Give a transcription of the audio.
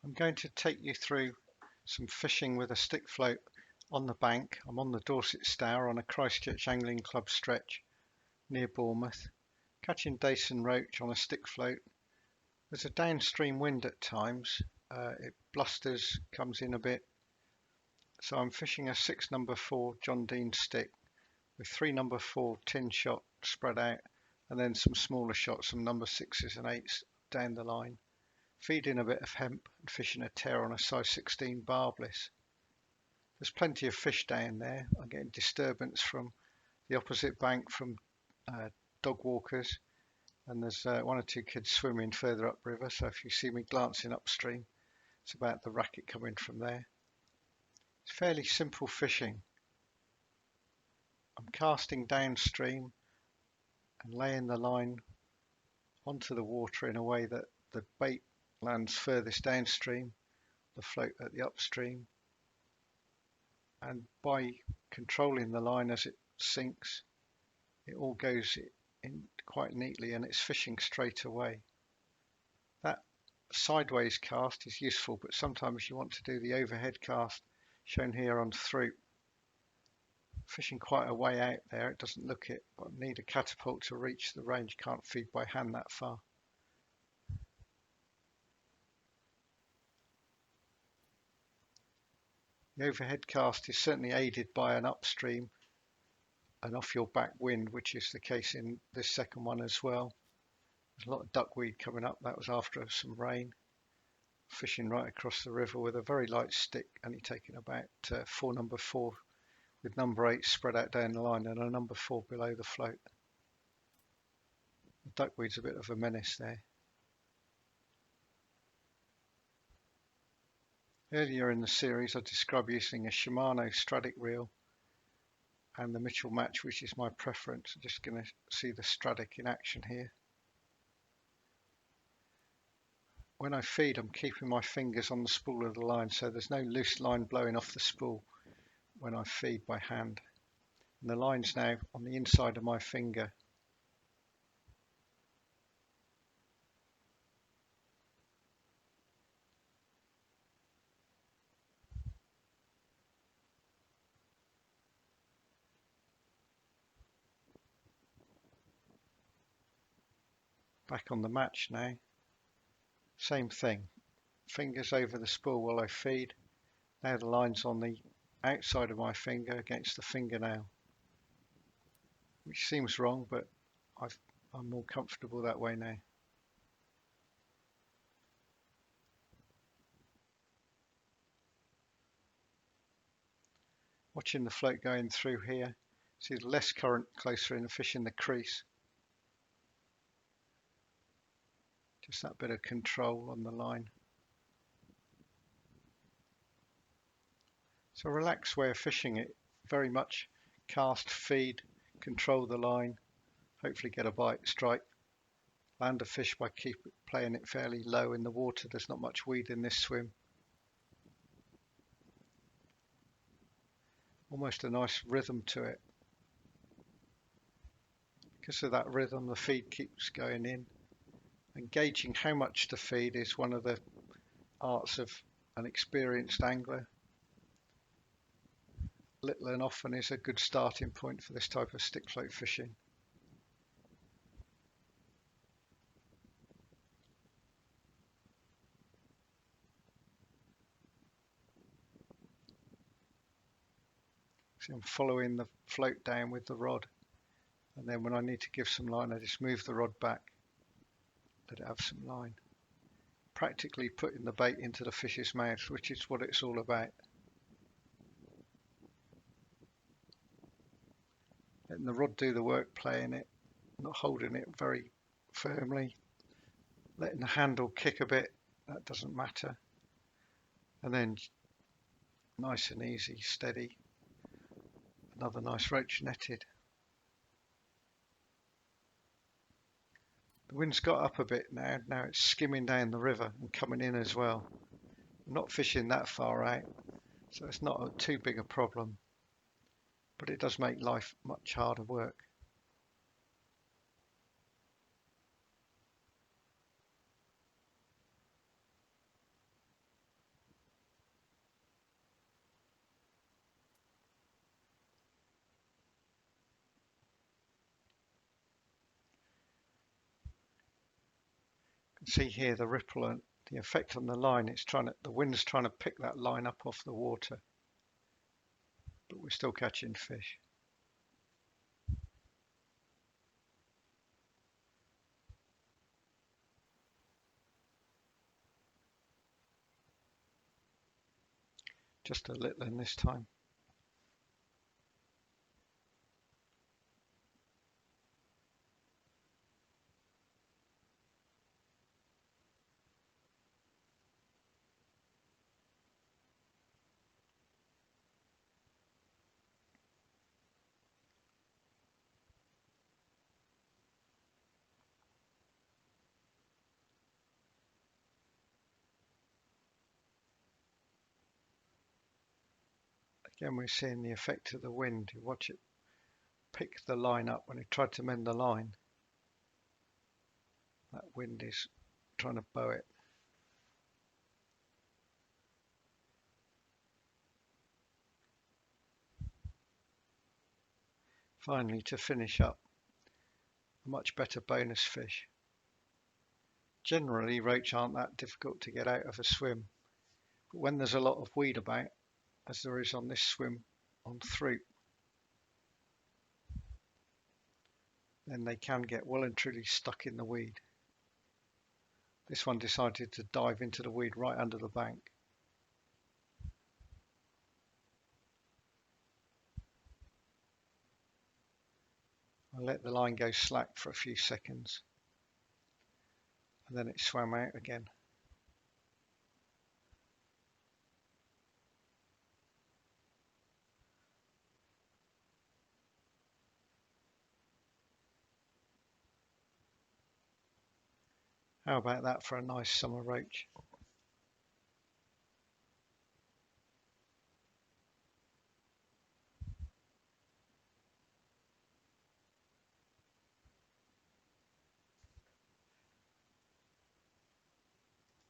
I'm going to take you through some fishing with a stick float on the bank. I'm on the Dorset Stour on a Christchurch Angling Club stretch near Bournemouth, catching dace and roach on a stick float. There's a downstream wind at times, it blusters, comes in a bit, so I'm fishing a 6 number 4 John Dean stick with 3 number 4 tin shot spread out, and then some smaller shots, some number 6s and 8s down the line, feeding a bit of hemp and fishing a tear on a size 16 barbless. There's plenty of fish down there. I'm getting disturbance from the opposite bank from dog walkers, and there's one or two kids swimming further upriver, so if you see me glancing upstream, it's about the racket coming from there. It's fairly simple fishing. I'm casting downstream and laying the line onto the water in a way that the bait lands furthest downstream, the float at the upstream, and by controlling the line as it sinks, it all goes in quite neatly and it's fishing straight away. That sideways cast is useful, but sometimes you want to do the overhead cast shown here on through. Fishing quite a way out there, it doesn't look it, but I need a catapult to reach the range, can't feed by hand that far. The overhead cast is certainly aided by an upstream and off your back wind, which is the case in this second one as well. There's a lot of duckweed coming up, that was after some rain. Fishing right across the river with a very light stick, only taking about 4 number 4 with number 8 spread out down the line and a number 4 below the float. The duckweed's a bit of a menace there. Earlier in the series I described using a Shimano Stradic reel and the Mitchell Match, which is my preference. I'm just going to see the Stradic in action here. When I feed, I'm keeping my fingers on the spool of the line, so there's no loose line blowing off the spool when I feed by hand. And the line's now on the inside of my finger. Back on the match now. Same thing. Fingers over the spool while I feed. Now the line's on the outside of my finger against the fingernail, which seems wrong, but I'm more comfortable that way now. Watching the float going through here, see the less current closer in, the fish in the crease. Just that bit of control on the line. It's a relaxed way of fishing it, very much cast, feed, control the line, hopefully get a bite, strike, land a fish by playing it fairly low in the water. There's not much weed in this swim. Almost a nice rhythm to it. Because of that rhythm, the feed keeps going in. And gauging how much to feed is one of the arts of an experienced angler. Little and often is a good starting point for this type of stick float fishing. See, I'm following the float down with the rod, and then when I need to give some line, I just move the rod back, let it have some line. Practically putting the bait into the fish's mouth, which is what it's all about. Letting the rod do the work, playing it, not holding it very firmly, letting the handle kick a bit, that doesn't matter, and then nice and easy, steady, another nice roach netted. The wind's got up a bit now it's skimming down the river and coming in as well. I'm not fishing that far out, so it's not too big a problem, but it does make life much harder work. See here the ripple and the effect on the line. The wind's trying to pick that line up off the water, but we're still catching fish. Just a little in this time. Again, we're seeing the effect of the wind. You watch it pick the line up when it tried to mend the line. That wind is trying to bow it. Finally, to finish up, a much better bonus fish. Generally, roach aren't that difficult to get out of a swim, but when there's a lot of weed about, as there is on this swim on Throop, then they can get well and truly stuck in the weed. This one decided to dive into the weed right under the bank. I let the line go slack for a few seconds, and then it swam out again. How about that for a nice summer roach?